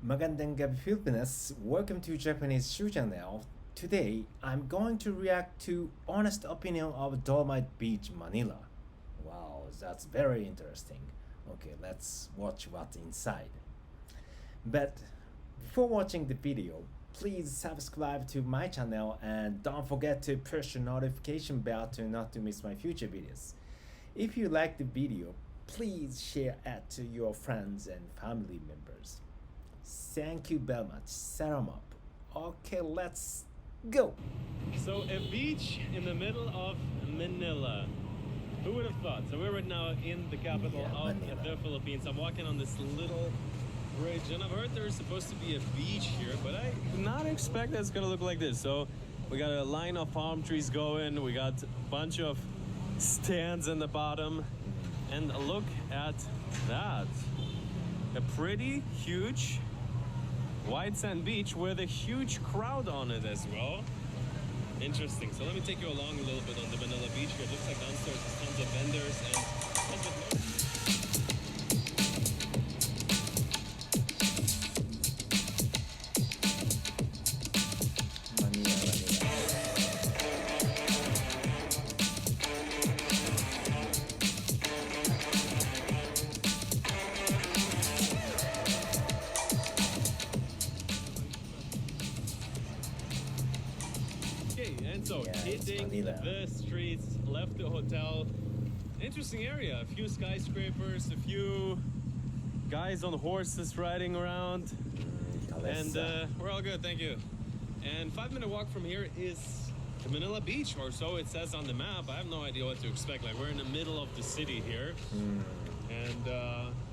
Magandang gabi Filipinas, welcome to Japanese Shoe Channel. Today, I'm going to react to honest opinion of Dolomite Beach, Manila. Wow, that's very interesting. Okay, let's watch what's inside. But before watching the video, please subscribe to my channel and don't forget to push the notification bell to not to miss my future videos. If you like the video, please share it to your friends and family members. Thank you very much. Set 'em up. Okay, let's go. So a beach in the middle of Manila. Who would have thought? So we're right now in the capital of Manila. the Philippines. I'm walking on this little bridge, and I've heard there's supposed to be a beach here, but I did not expect that it's gonna look like this. So we got a line of palm trees going. We got a bunch of stands in the bottom, and look at that. A pretty huge white sand beach with a huge crowd on it as well. Interesting. So let me take you along a little bit on the Manila beach here. It looks like downstairs there's tons of vendors and Manila, Manila. okay, and so Yeah, it's hitting Manila. the streets, left the hotel. Interesting area. A few skyscrapers, a few guys on horses riding around. And we're all good, thank you. And 5-minute walk from here is the Manila beach, or so it says on the map. I have no idea what to expect. Like, we're in the middle of the city here. And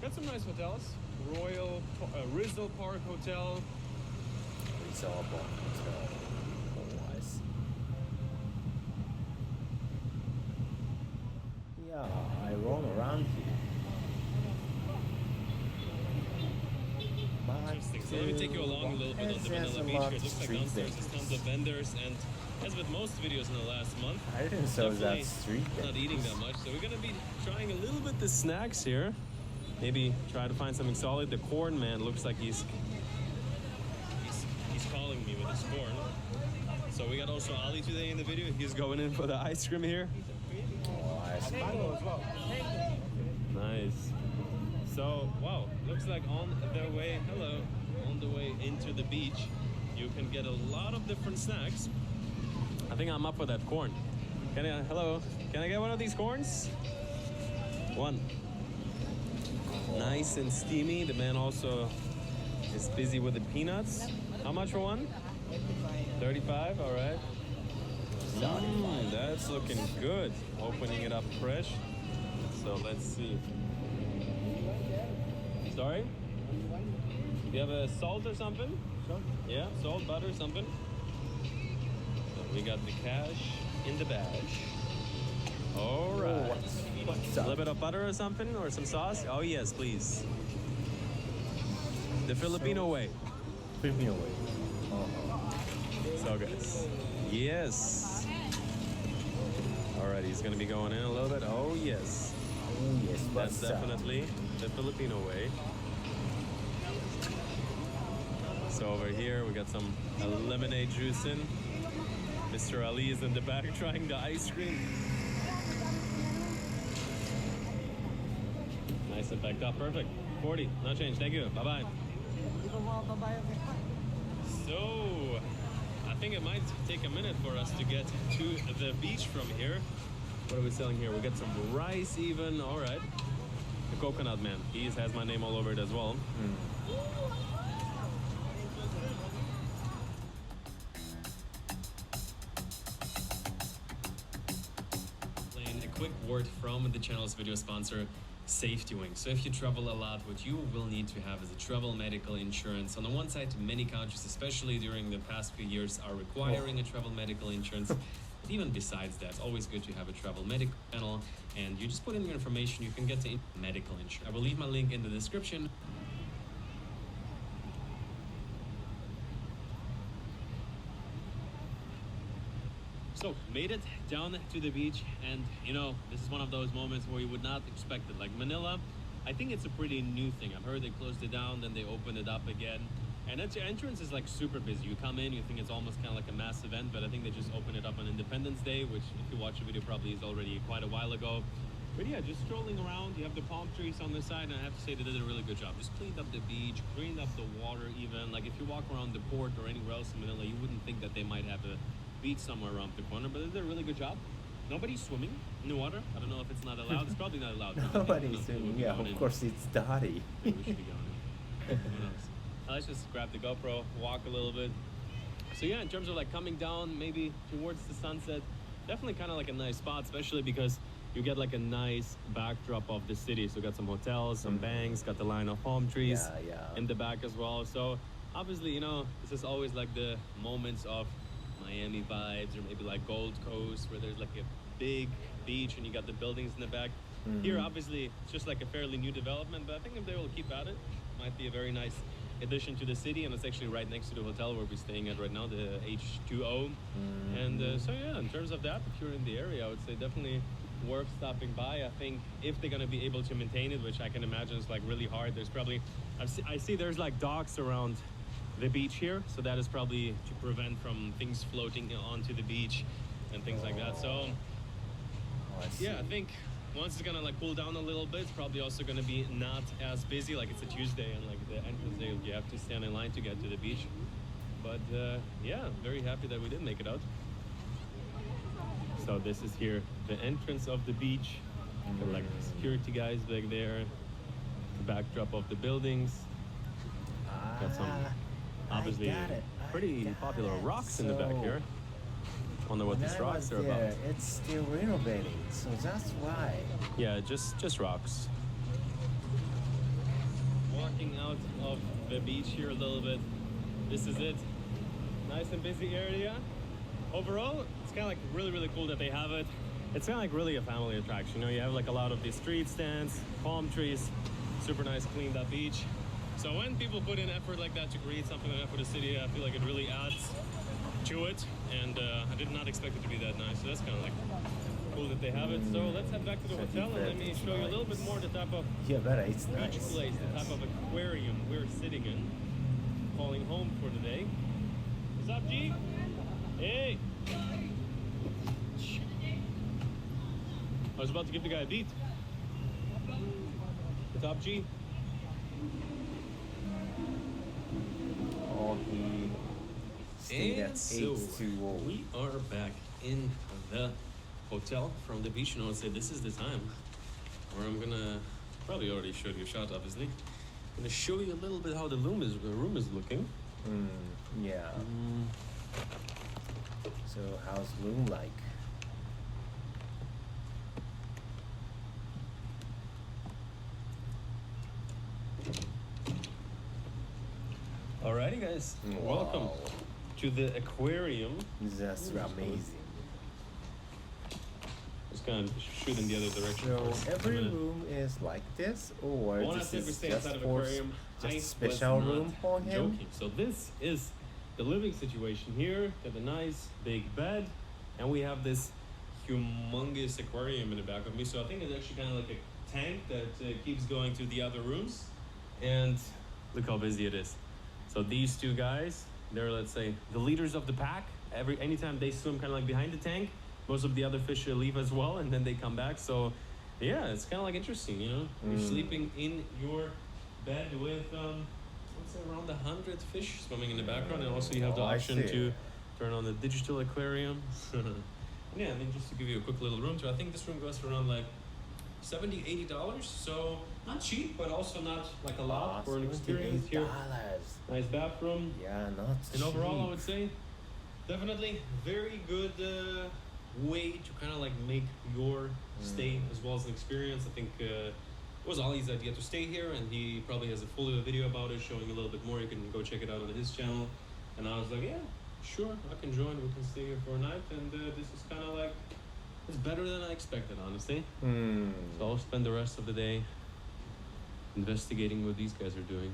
got some nice hotels. Rizal Park Hotel. It's all about otherwise. Yeah, I roam around here. Interesting. So let me take you along a little bit on the Manila beach here. It looks like downstairs there's tons of vendors, and as with most videos in the last month, I didn't know that definitely street. not eating that much. So we're gonna be trying a little bit the snacks here. Maybe try to find something solid. The corn man looks like he's calling me with his corn. So we got also Ali today in the video. He's going in for the ice cream here. Oh, I see. Nice. So, wow, looks like on the way into the beach, you can get a lot of different snacks. I think I'm up for that corn. Can I get one of these corns? One. Nice and steamy. The man also is busy with the peanuts. How much for one? 35, all right. That's looking good. Opening it up fresh. So let's see. Sorry? Do you have a salt or something? Salt? Yeah, salt, butter, something. So we got the cash in the bag. All right. What's A up? little bit of butter or something, or some sauce? Oh yes, please. The Filipino way. Filipino way. So guys, yes. All right, he's gonna be going in a little bit. Oh yes. Oh yes, That's what's up? definitely the Filipino way. So over here, we got some lemonade juice in. Mr. Ali is in the back trying the ice cream. Nice and packed up, perfect. 40, no change, thank you, bye-bye. So, I think it might take a minute for us to get to the beach from here. What are we selling here? We got some rice even, all right. The coconut man, he has my name all over it as well. A quick word from the channel's video sponsor, Safety Wing. So if you travel a lot, what you will need to have is a travel medical insurance. On the one side, many countries, especially during the past few years, are requiring a travel medical insurance. But even besides that, it's always good to have a travel medical panel, and you just put in your information, you can get the medical insurance. I will leave my link in the description. So, made it down to the beach, and you know, this is one of those moments where you would not expect it. Like Manila, I think it's a pretty new thing. I've heard they closed it down, then they opened it up again. And its entrance is like super busy. You come in, you think it's almost kind of like a mass event, but I think they just opened it up on Independence Day, which if you watch the video probably is already quite a while ago. But yeah, just strolling around, you have the palm trees on the side, and I have to say they did a really good job. Just cleaned up the beach, cleaned up the water even. Like if you walk around the port or anywhere else in Manila, you wouldn't think that they might have a beach somewhere around the corner, but they did a really good job. Nobody's swimming in the water. I don't know if it's not allowed. It's probably not allowed. Nobody's swimming. Yeah, of course it's dirty. Maybe we should be going in. Who knows? Let's just grab the GoPro, walk a little bit. So yeah, in terms of like coming down maybe towards the sunset, definitely kind of like a nice spot, especially because you get like a nice backdrop of the city. So you got some hotels, some banks, got the line of palm trees in the back as well. So obviously, you know, this is always like the moments of Miami vibes, or maybe like Gold Coast, where there's like a big beach and you got the buildings in the back. Here, obviously, it's just like a fairly new development, but I think if they will keep at it, might be a very nice addition to the city. And it's actually right next to the hotel where we're staying at right now, the H2O. And so yeah, in terms of that, if you're in the area, I would say definitely worth stopping by. I think if they're going to be able to maintain it, which I can imagine is like really hard, there's probably, I see there's like docks around the beach here, so that is probably to prevent from things floating onto the beach and things like that. So yeah, I think once it's gonna like cool down a little bit, it's probably also gonna be not as busy. Like it's a Tuesday and like the entrance day, you have to stand in line to get to the beach. But yeah, very happy that we did make it out. So this is here, the entrance of the beach. Got like security guys back there, the backdrop of the buildings. Got some obviously pretty popular rocks in the back here. Wonder what these rocks are about. It's still renovating, so that's why. Yeah, just rocks. Walking out of the beach here a little bit. This is it. Nice and busy area. Overall, it's kind of like really cool that they have it. It's kind of like really a family attraction. You know, you have like a lot of these street stands, palm trees, super nice cleaned up beach. So when people put in effort like that to create something like that for the city, I feel like it really adds to it. And I did not expect it to be that nice. So that's kind of like cool that they have it. So let's head back to the hotel and let me show you a little bit more the type of it's beach nice. place, the type of aquarium we're sitting in, calling home for the day. What's up, G? Hey! I was about to give the guy a beat. What's up, G? Oh, he stayed at so 820. we are back in the hotel from the beach. And I would say this is the time where I'm gonna probably already showed you a shot, obviously. I'm gonna show you a little bit how the room is looking. Yeah. So how's room like? Alrighty, guys. Wow. Welcome to the aquarium. That's amazing. Just kind of shoot in the other direction. So first. every I'm gonna- room is like this, or Well, when I this say we is stay just inside of for aquarium, I just was special not room for him? joking. So this is the living situation here. Got a nice big bed, and we have this humongous aquarium in the back of me. So I think it's actually kind of like a tank that keeps going to the other rooms. And look how busy it is. So these two guys, they're, let's say, the leaders of the pack. Anytime they swim kind of like behind the tank, most of the other fish leave as well, and then they come back. So yeah, it's kind of like interesting, you know? You're sleeping in your bed with, let's say around 100 fish swimming in the background, and also you have the I option see. to turn on the digital aquarium. Yeah, I mean, just to give you a quick little room tour, I think this room goes for around like $70, $80. So not cheap, but also not like a lot for an experience here. $78. Nice bathroom. Yeah, not And overall, I cheap. would say definitely very good way to kind of like make your stay as well as an experience. I think it was Ali's idea to stay here, and he probably has a full video about it, showing a little bit more. You can go check it out on his channel. And I was like, yeah, sure, I can join. We can stay here for a night. And this is kind of like, it's better than I expected, honestly. So I'll spend the rest of the day investigating what these guys are doing.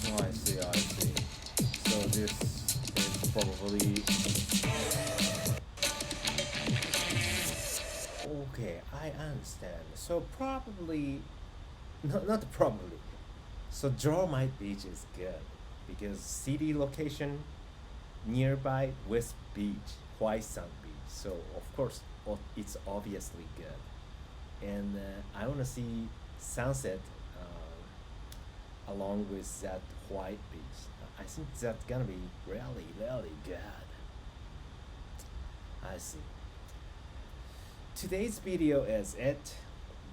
Oh, I see, I see. So this is probably... Okay, understand. So probably, not probably. So Dolomite Beach is good because city location nearby West Beach, White Sand Beach. So of course, it's obviously good, and I want to see sunset along with that white beach. I think that's gonna be really, really good. I see. Today's video is it.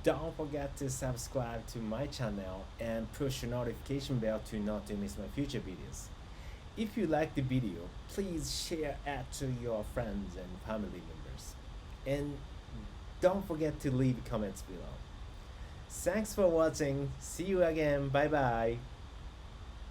Don't forget to subscribe to my channel and push the notification bell to not to miss my future videos. If you like the video, please share it to your friends and family members. And don't forget to leave comments below. Thanks for watching. See you again. Bye bye.